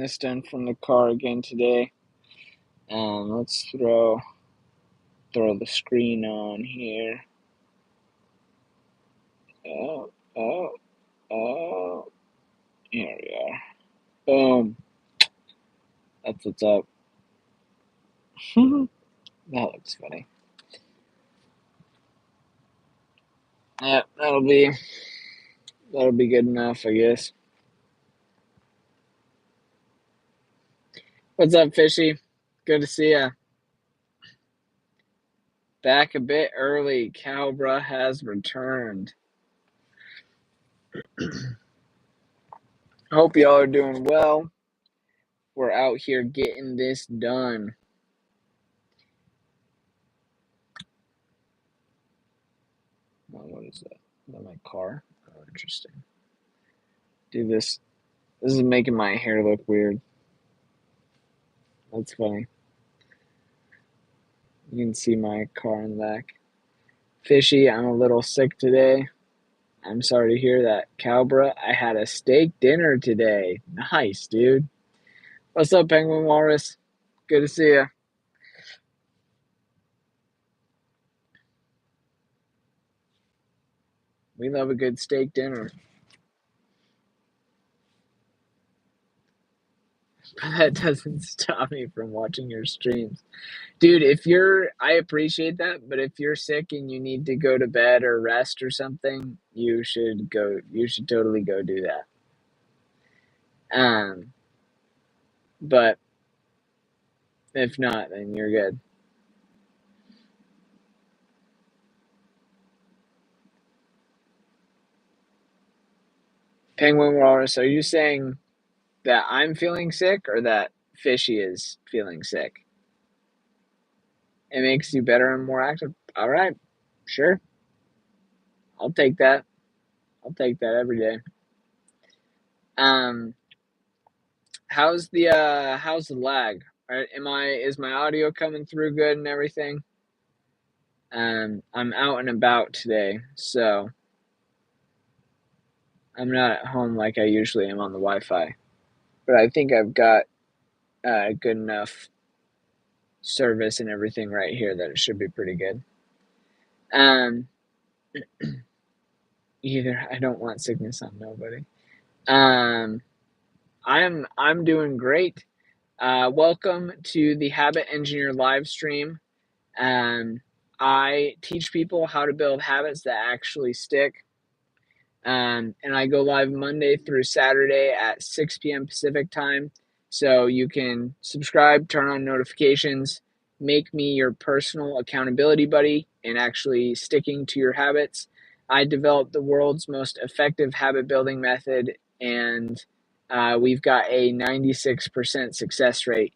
This done from the car again today. Let's throw the screen on here. Oh, oh, oh. Here we are. Boom. That's what's up. That looks funny. Yeah, that'll be good enough, I guess. What's up, Fishy? Good to see ya. Back a bit early. Cowbra has returned. Hope y'all are doing well. We're out here getting this done. Oh, what is that? Is that my car? Oh, interesting. Do this. This is making my hair look weird. That's funny. You can see my car in the back. Fishy, I'm a little sick today. I'm sorry to hear that. Cowbra, I had a steak dinner today. Nice, dude. What's up, Penguin Walrus? Good to see you. We love a good steak dinner. But that doesn't stop me from watching your streams. Dude, I appreciate that, but if you're sick and you need to go to bed or rest or something, you should totally go do that. Um, but if not, then you're good. Penguin Walrus, are you saying that I'm feeling sick or that Fishy is feeling sick? It makes you better and more active. All right, sure. I'll take that. I'll take that every day. Um, how's the lag? Is my audio coming through good and everything? I'm out and about today, so I'm not at home like I usually am on the Wi-Fi. But I think I've got good enough service and everything right here that it should be pretty good. Um, Either I don't want sickness on nobody. Um, I'm doing great. Welcome to the Habit Engineer live stream. I teach people how to build habits that actually stick. And I go live Monday through Saturday at 6 p.m. Pacific time. So you can subscribe, turn on notifications, make me your personal accountability buddy in actually sticking to your habits. I developed the world's most effective habit building method, and we've got a 96% success rate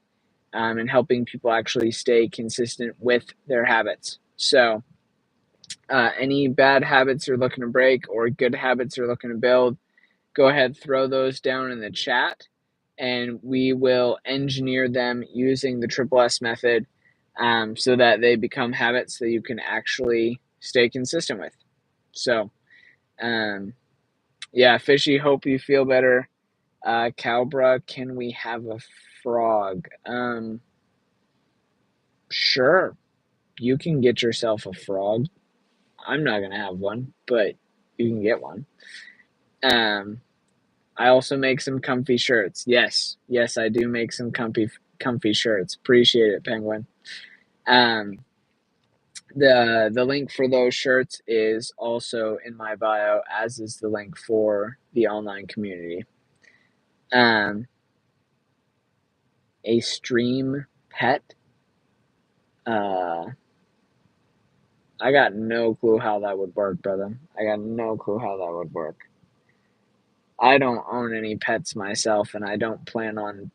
in helping people actually stay consistent with their habits. So, any bad habits you're looking to break or good habits you're looking to build, go ahead, throw those down in the chat, and we will engineer them using the Triple S method so that they become habits that you can actually stay consistent with. So, yeah, Fishy, hope you feel better. Cowbra, can we have a frog? Sure, you can get yourself a frog. I'm not gonna have one, but you can get one. I also make some comfy shirts. Yes, I do make some comfy shirts. Appreciate it, Penguin. Um, the link for those shirts is also in my bio, as is the link for the online community. A stream pet. I got no clue how that would work, brother. I got no clue how that would work. I don't own any pets myself, and I don't plan on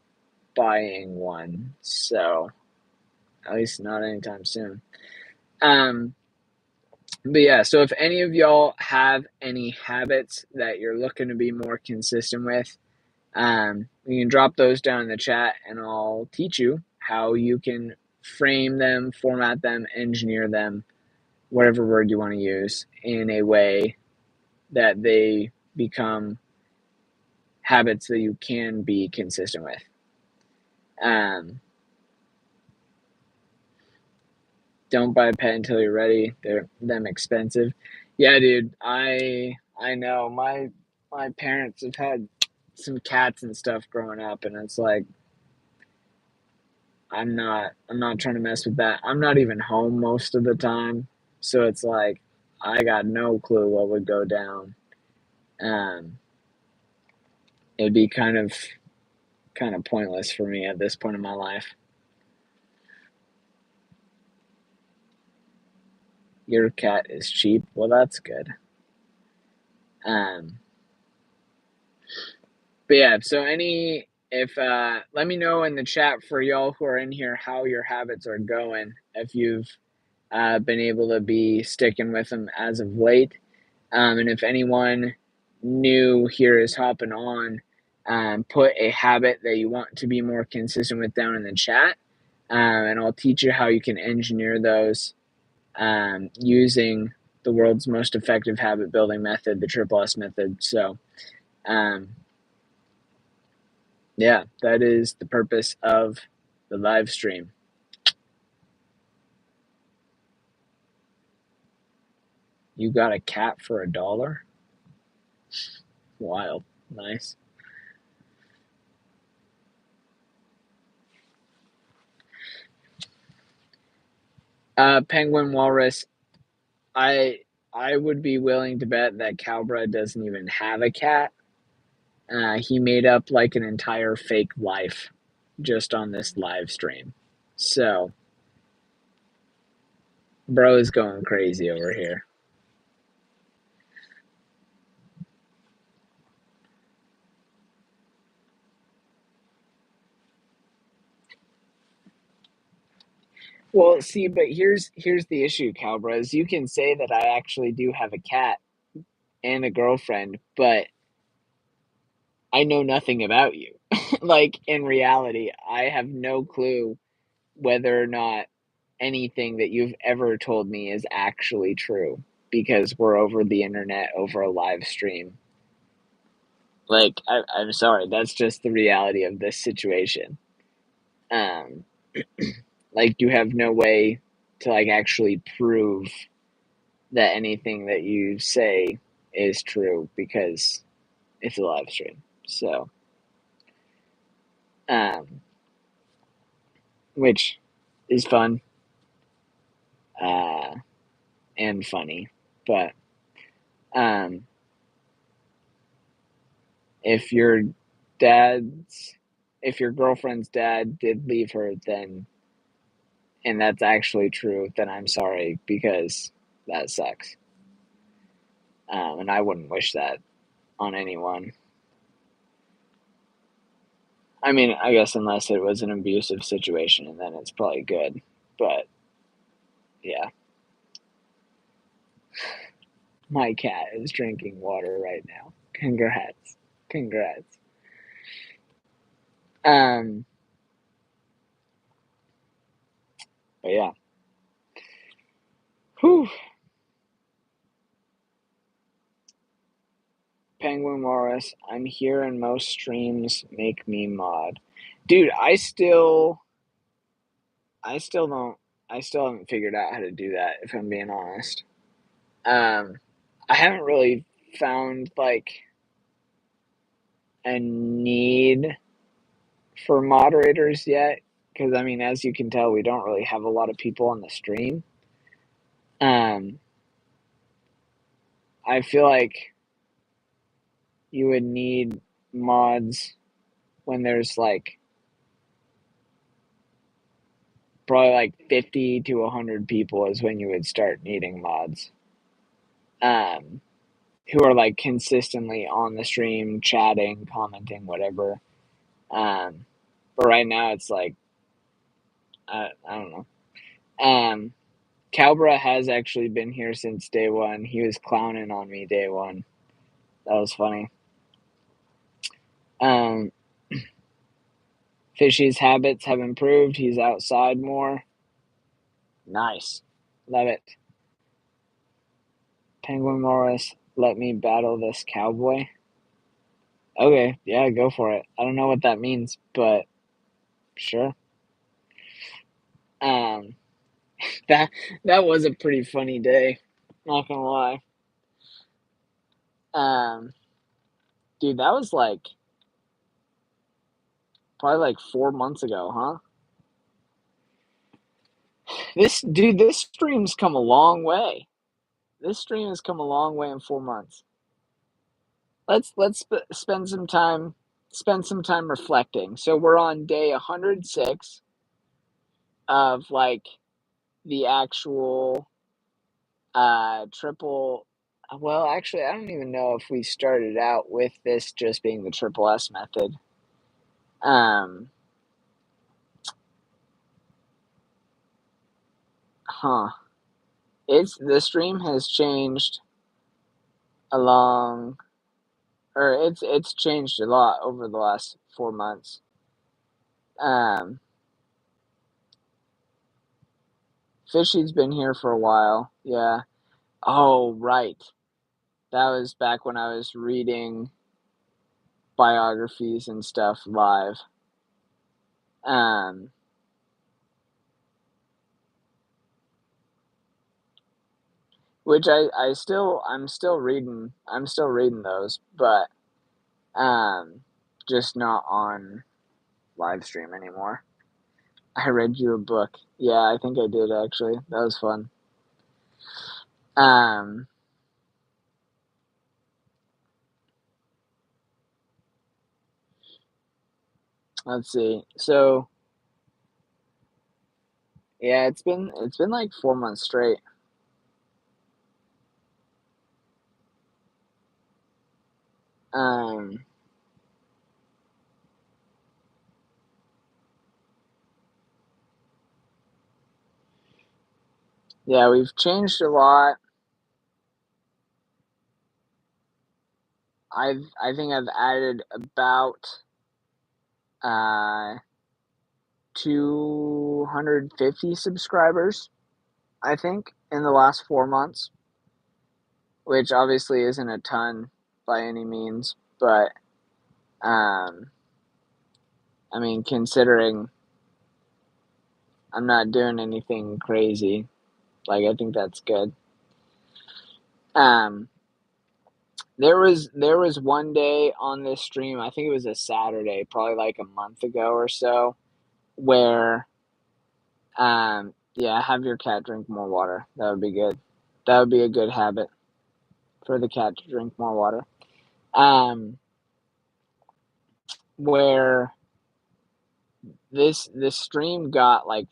buying one, so at least not anytime soon. But yeah, so if any of y'all have any habits that you're looking to be more consistent with, you can drop those down in the chat, and I'll teach you how you can frame them, format them, engineer them, whatever word you want to use, in a way that they become habits that you can be consistent with. Um, don't buy a pet until you're ready. They're them expensive. Yeah, dude. I know my parents have had some cats and stuff growing up, and it's like I'm not trying to mess with that. I'm not even home most of the time, so it's like I got no clue what would go down. Um, it'd be kind of pointless for me at this point in my life. Your cat is cheap. Well, that's good. Um, but yeah, so any if let me know in the chat for y'all who are in here how your habits are going. If you've been able to be sticking with them as of late, and if anyone new here is hopping on, put a habit that you want to be more consistent with down in the chat, and I'll teach you how you can engineer those using the world's most effective habit building method, the Triple S method. So, um, yeah, that is the purpose of the live stream. You got a cat for $1? Wild. Nice. Penguin Walrus. I I would be willing to bet that Cowbra doesn't even have a cat. He made up like an entire fake life just on this live stream. So, bro is going crazy over here. Well, see, but here's the issue, Cowbra, is you can say that I actually do have a cat and a girlfriend, but I know nothing about you. Like in reality, I have no clue whether or not anything that you've ever told me is actually true because we're over the internet over a live stream. Like I'm sorry, that's just the reality of this situation. Um, like you have no way to like actually prove that anything that you say is true because it's a live stream. So, um, which is fun uh, and funny, but um, if your dad's if your girlfriend's dad did leave her, then and that's actually true, then I'm sorry because that sucks. And I wouldn't wish that on anyone. I mean, I guess unless it was an abusive situation, and then it's probably good. But yeah, my cat is drinking water right now. Congrats, congrats. Um, but yeah, whew. Penguin Morris, I'm here and most streams make me mod. Dude, I still don't, I still haven't figured out how to do that, if I'm being honest. Um, I haven't really found like a need for moderators yet, because I mean, as you can tell, we don't really have a lot of people on the stream. Um, I feel like you would need mods when there's like probably like 50 to 100 people is when you would start needing mods. Um, who are like consistently on the stream, chatting, commenting, whatever. But right now it's like I don't know. Calbra has actually been here since day one. He was clowning on me day one. That was funny. Um, Fishy's habits have improved. He's outside more. Nice. Love it. Penguin Morris, let me battle this cowboy. Okay, yeah, go for it. I don't know what that means, but Sure. Um, that that was a pretty funny day, not gonna lie. Um, dude, that was like probably like 4 months ago, huh? This stream's come a long way. This stream has come a long way in 4 months. Spend some time reflecting. So we're on day 106 of like the actual triple. Well, actually, I don't even know if we started out with this just being the triple S method. Um, huh. It's the stream has changed along, or it's changed a lot over the last 4 months. Um, Fishy's been here for a while. Yeah. Oh, right. That was back when I was reading biographies and stuff live. Um, which I'm still reading those, but um, just not on live stream anymore. I read you a book. Yeah, I think I did actually. That was fun. Um, let's see. So yeah, it's been like 4 months straight. Um, yeah, we've changed a lot. I think I've added about uh 250 subscribers, I think, in the last 4 months, which obviously isn't a ton by any means, but um, I mean, considering I'm not doing anything crazy, like I think that's good. Um, there was one day on this stream, I think it was a Saturday, probably like a month ago or so, where yeah, have your cat drink more water. That would be good. That would be a good habit for the cat to drink more water. Um, where this stream got like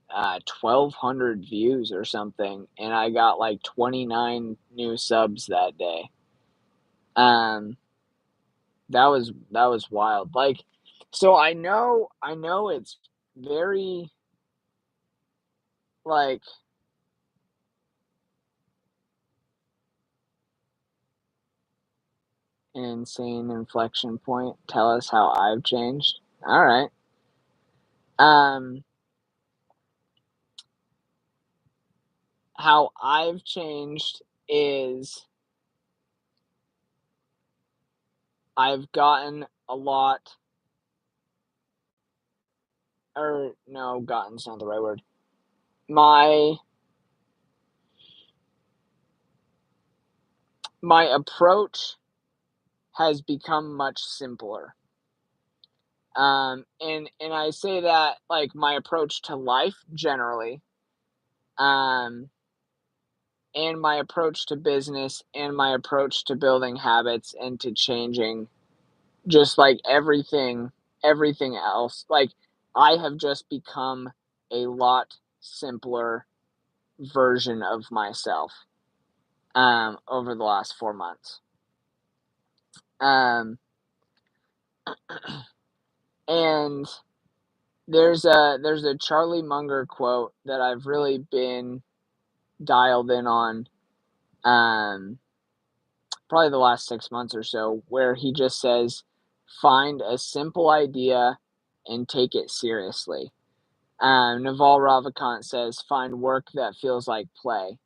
1,200 views or something, and I got like 29 new subs that day. Um, that was wild. Like, so I know it's very like an insane inflection point. Tell us how I've changed. All right. Um, how I've changed is I've gotten a lot, or no, gotten's not the right word. My my approach has become much simpler. And I say that like my approach to life generally, um, and my approach to business and my approach to building habits and to changing just like everything else. Like I have just become a lot simpler version of myself over the last 4 months. Um, and there's a Charlie Munger quote that I've really been dialed in on um, probably the last 6 months or so, where he just says, "Find a simple idea and take it seriously." Naval Ravikant says, "Find work that feels like play."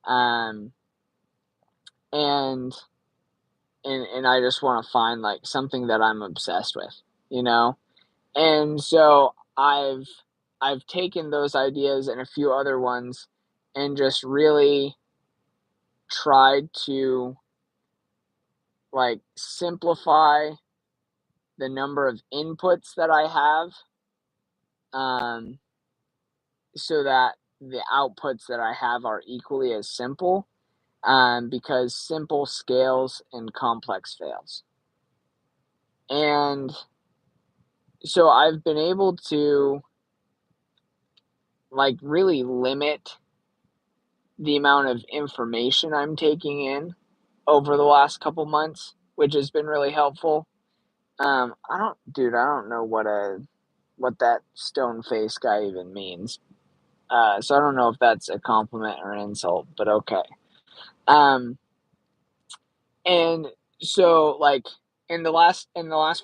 Um, and and I just want to find like something that I'm obsessed with, you know. And so I've taken those ideas and a few other ones and just really tried to like simplify the number of inputs that I have, um, so that the outputs that I have are equally as simple, because simple scales and complex fails. And so I've been able to like really limit the amount of information I'm taking in over the last couple months, which has been really helpful. I don't know what that stone face guy even means. So I don't know if that's a compliment or an insult, but okay. Um, and so like in the last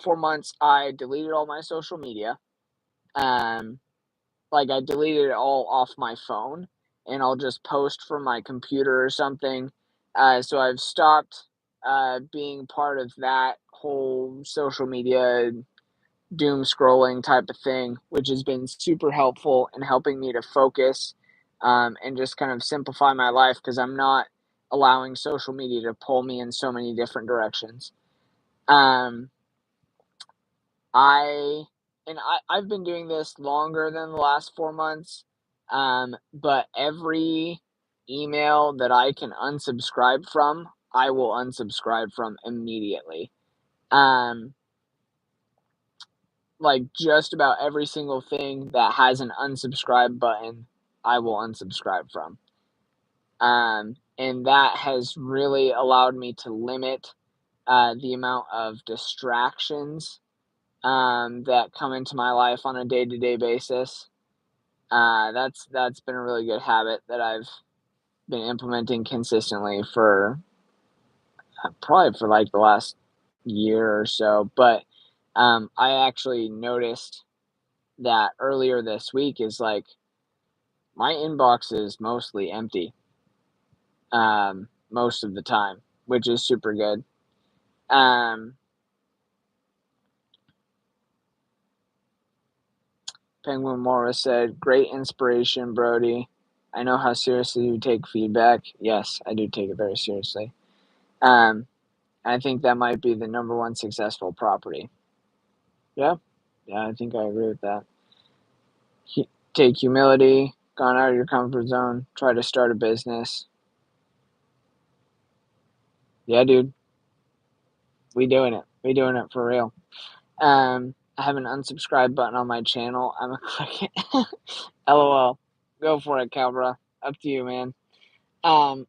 4 months, I deleted all my social media. Um, like I deleted it all off my phone, and I'll just post from my computer or something. So I've stopped being part of that whole social media doom scrolling type of thing, which has been super helpful in helping me to focus, and just kind of simplify my life because I'm not allowing social media to pull me in so many different directions. Um, I I've been doing this longer than the last 4 months, but every email that I can unsubscribe from, I will unsubscribe from immediately. Um, like just about every single thing that has an unsubscribe button, I will unsubscribe from. And that has really allowed me to limit the amount of distractions that come into my life on a day to day basis. That's been a really good habit that I've been implementing consistently for probably for like the last year or so. But I actually noticed that earlier this week is like my inbox is mostly empty, most of the time, which is super good. Um, Penguin Morris said, "Great inspiration, Brody. I know how seriously you take feedback. Yes, I do take it very seriously. Um, I think that might be the number one successful property. Yeah, yeah, I think I agree with that. Take humility, gone out of your comfort zone, try to start a business. Yeah, dude, we doing it. We doing it for real. I have an unsubscribe button on my channel. I'm a click it. LOL. Go for it, Calbra. Up to you, man. Um,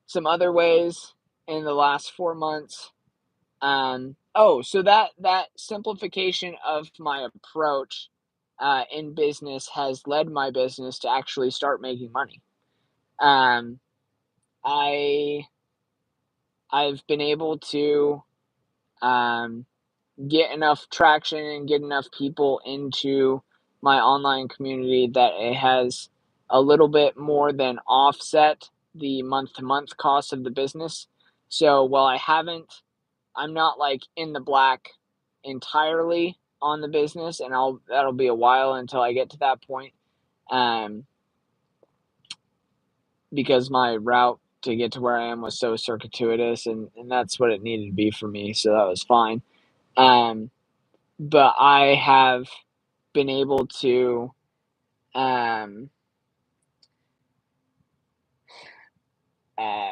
some other ways in the last 4 months. So that simplification of my approach in business has led my business to actually start making money. Um, I I've been able to um, get enough traction and get enough people into my online community that it has a little bit more than offset the month to month cost of the business. So while I'm not like in the black entirely on the business, and that'll be a while until I get to that point. Um, because my route to get to where I am was so circuitous, and that's what it needed to be for me. So that was fine. Um, but I have been able to um,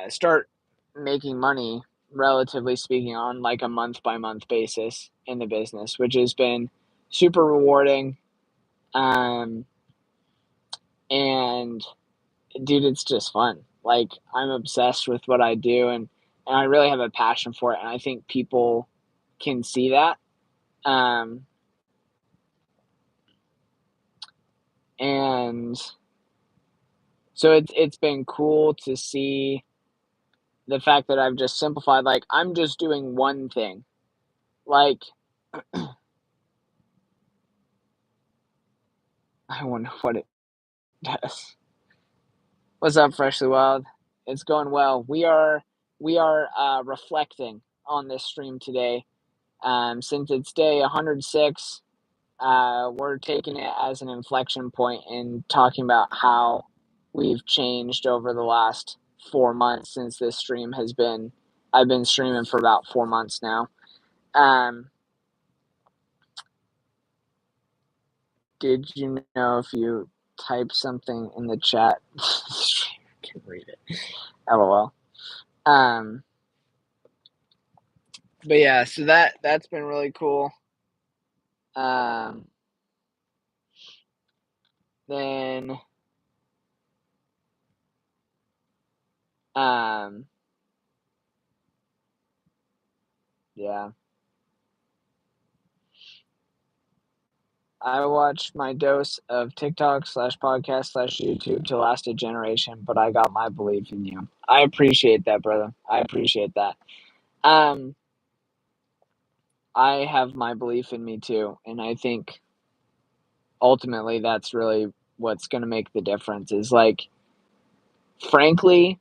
start making money, relatively speaking, on like a month by month basis in the business, which has been super rewarding. Um, and dude, it's just fun. Like I'm obsessed with what I do, and I really have a passion for it, and I think people can see that. Um, and so it's been cool to see the fact that I've just simplified. Like I'm just doing one thing. Like I wonder what it does. What's up, Freshly Wild? It's going well. We are reflecting on this stream today. Since it's day 106, we're taking it as an inflection point and talking about how we've changed over the last 4 months since this stream has been. I've been streaming for about 4 months now. Did you know if you type something in the chat, the streamer can read it? LOL. But yeah, so that's been really cool. Then yeah. I watched my dose of TikTok/podcast/YouTube to last a generation, but I got my belief in you. I appreciate that, brother. I appreciate that. I have my belief in me too, and I think ultimately that's really what's going to make the difference is like, frankly,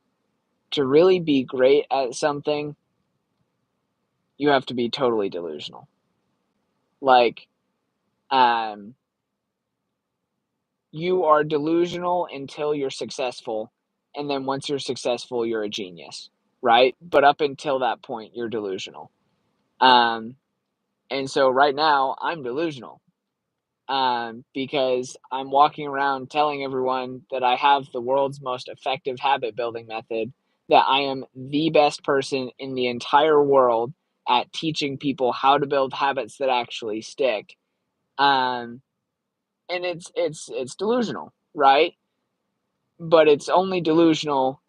to really be great at something, you have to be totally delusional. Like, you are delusional until you're successful, and then once you're successful, you're a genius, right? But up until that point, you're delusional. And so right now, I'm delusional. Because I'm walking around telling everyone that I have the world's most effective habit building method, that I am the best person in the entire world at teaching people how to build habits that actually stick. And it's delusional, right? But it's only delusional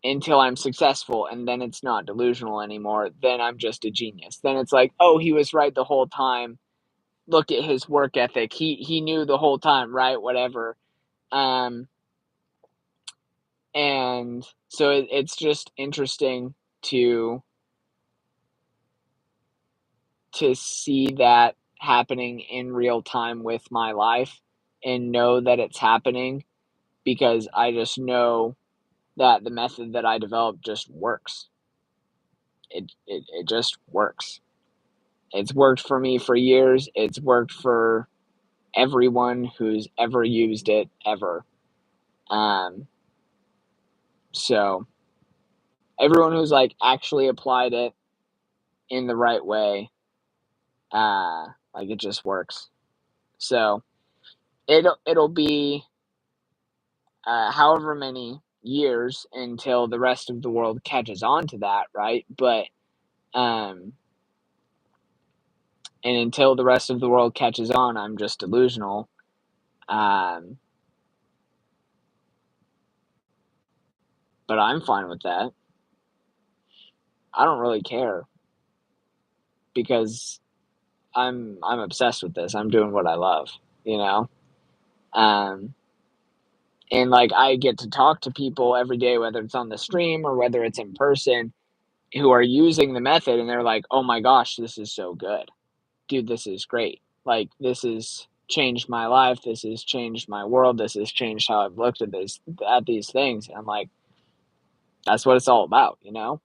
until I'm successful, and then it's not delusional anymore. Then I'm just a genius. Then it's like, oh, he was right the whole time. Look at his work ethic. He knew the whole time, right? Whatever. And so it's just interesting to see that happening in real time with my life and know that it's happening, because I just know that the method that I developed just works. It just works. It's worked for me for years. It's worked for everyone who's ever used it ever. So everyone who's like actually applied it in the right way, like, it just works. So it'll be however many years until the rest of the world catches on to that, right? But and until the rest of the world catches on, I'm just delusional. But I'm fine with that. I don't really care, because I'm obsessed with this. I'm doing what I love, you know? And like, I get to talk to people every day, whether it's on the stream or whether it's in person, who are using the method, and they're like, "Oh my gosh, this is so good. Dude, this is great. Like, this has changed my life. This has changed my world. This has changed how I've looked at these things." And I'm like, that's what it's all about, you know?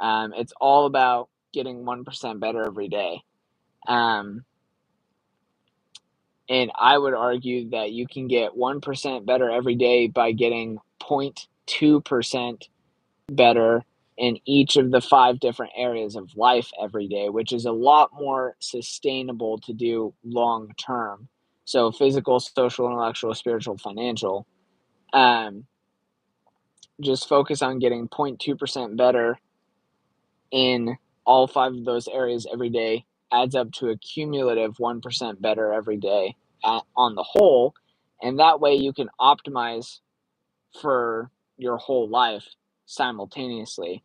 It's all about getting 1% better every day. And I would argue that you can get 1% better every day by getting 0.2% better in each of the 5 different areas of life every day, which is a lot more sustainable to do long term. So physical, social, intellectual, spiritual, financial. Just focus on getting 0.2% better in all 5 of those areas every day, adds up to a cumulative 1% better every day on the whole. And that way you can optimize for your whole life simultaneously.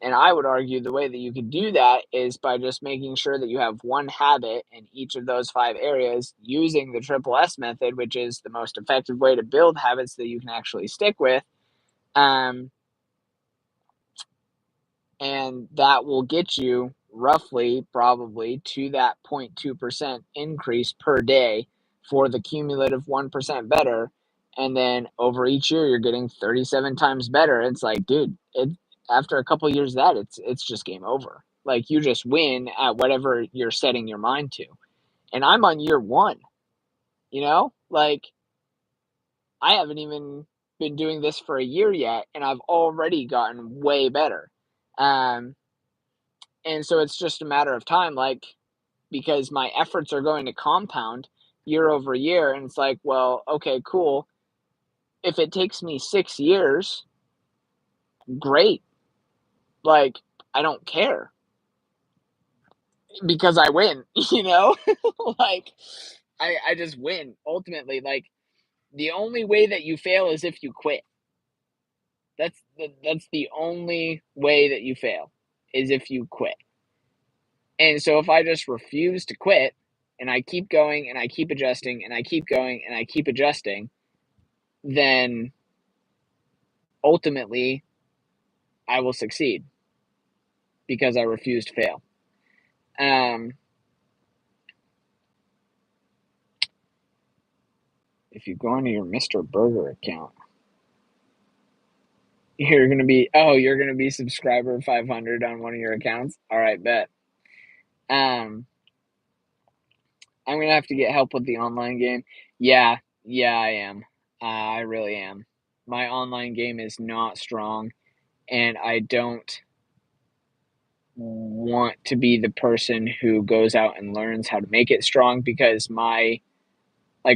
And I would argue the way that you could do that is by just making sure that you have one habit in each of those 5 areas using the Triple S method, which is the most effective way to build habits that you can actually stick with. And that will get you roughly, probably, to that 0.2% increase per day for the cumulative 1% better. And then over each year, you're getting 37 times better. It's like, dude, after a couple of years of that, it's just game over. Like, you just win at whatever you're setting your mind to. And I'm on year 1, you know? Like, I haven't even been doing this for a year yet, and I've already gotten way better. Um, and so it's just a matter of time, like, because my efforts are going to compound year over year, and it's like, well, okay, cool. If it takes me 6 years, great. Like, I don't care because I win, you know? Like, I just win ultimately. Like, the only way that you fail is if you quit. That's the only way that you fail, is if you quit. And so if I just refuse to quit and I keep going and I keep adjusting and I keep going and I keep adjusting, then ultimately I will succeed because I refuse to fail. Um, if you go into your Mr. Burger account, you're gonna be subscriber 500 on one of your accounts. All right, bet. Um, I'm gonna have to get help with the online game. Yeah, yeah, I am. I really am. My online game is not strong, and I don't want to be the person who goes out and learns how to make it strong because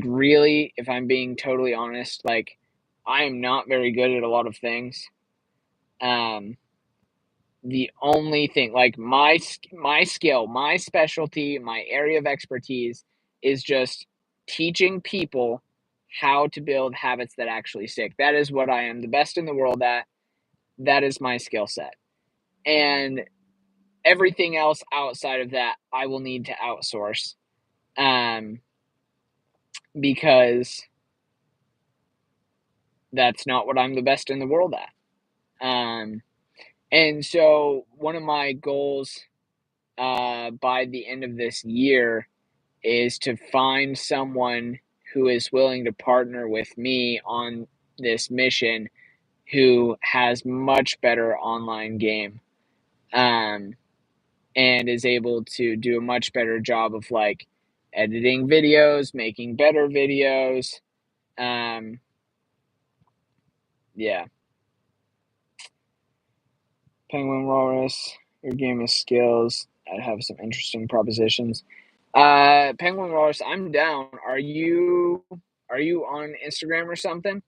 really, if I'm being totally honest, like, I am not very good at a lot of things. Um, the only thing, like, my skill, my specialty, my area of expertise is just teaching people how to build habits that actually stick. That is what I am the best in the world at. That is my skill set. And everything else outside of that, I will need to outsource, um, because that's not what I'm the best in the world at. And so one of my goals, by the end of this year is to find someone who is willing to partner with me on this mission who has much better online game, um, and is able to do a much better job of, like, editing videos, making better videos. Um, yeah. Penguin Walrus, your game is skills. I'd have some interesting propositions. Penguin Walrus, I'm down. Are you on Instagram or something?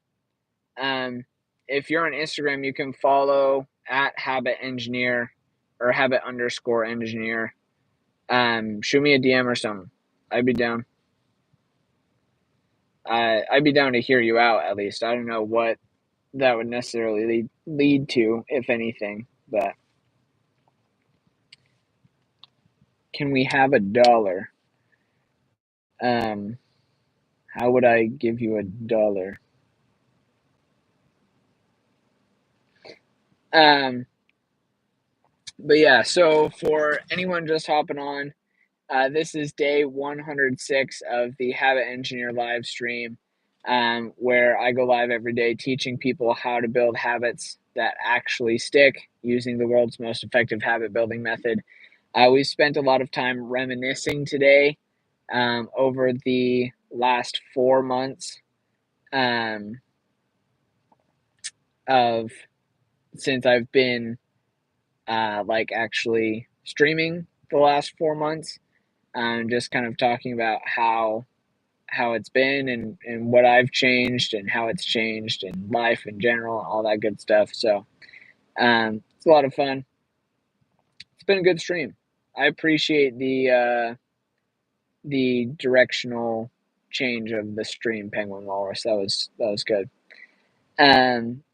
Um, if you're on Instagram, you can follow at Habit Engineer or Habit underscore Engineer. Shoot me a DM or something. I'd be down. I'd be down to hear you out at least. I don't know what that would necessarily lead to, if anything, but can we have $1? Um, how would I give you $1? Um, but yeah, so for anyone just hopping on, this is day 106 of the Habit Engineer live stream, where I go live every day teaching people how to build habits that actually stick using the world's most effective habit building method. We spent a lot of time reminiscing today, over the last 4 months, um, of since I've been, like, actually streaming the last 4 months. Just kind of talking about how it's been and what I've changed and how it's changed and life in general, all that good stuff. So, it's a lot of fun. It's been a good stream. I appreciate the directional change of the stream, Penguin Walrus. That was good.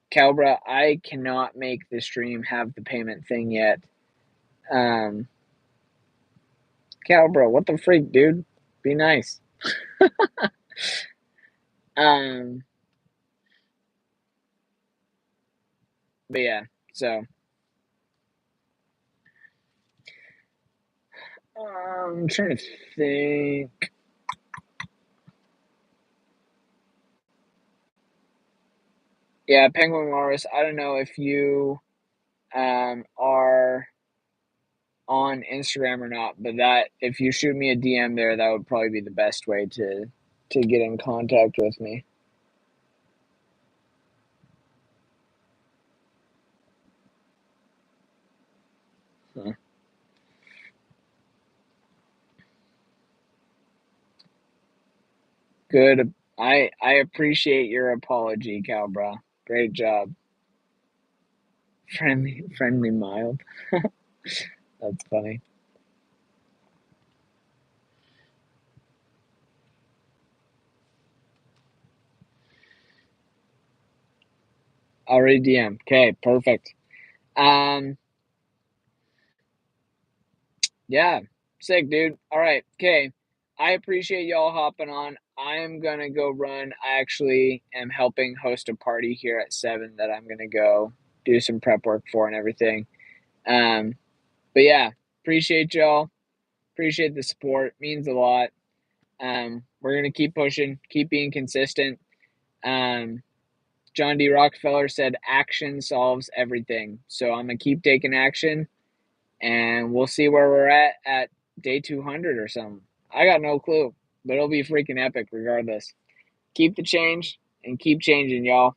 Calbra, I cannot make the stream have the payment thing yet. Um, Calbra, what the freak, dude? Be nice. Um, but yeah, so I'm trying to think. Yeah, Penguin Walrus. I don't know if you are on Instagram or not, but that if you shoot me a DM there, that would probably be the best way to get in contact with me. Huh. Good. I appreciate your apology, Calbra. Great job. Friendly, mild. That's funny. Already DM. Okay, perfect. Um, yeah, sick, dude. All right, okay. I appreciate y'all hopping on. I am gonna go run. I actually am helping host a party here at 7 that I'm gonna go do some prep work for and everything. Um, but yeah, appreciate y'all. Appreciate the support. Means a lot. We're gonna keep pushing, keep being consistent. Um, John D. Rockefeller said, "Action solves everything." So I'm gonna keep taking action, and we'll see where we're at day 200 or something. I got no clue, but it'll be freaking epic regardless. Keep the change and keep changing, y'all.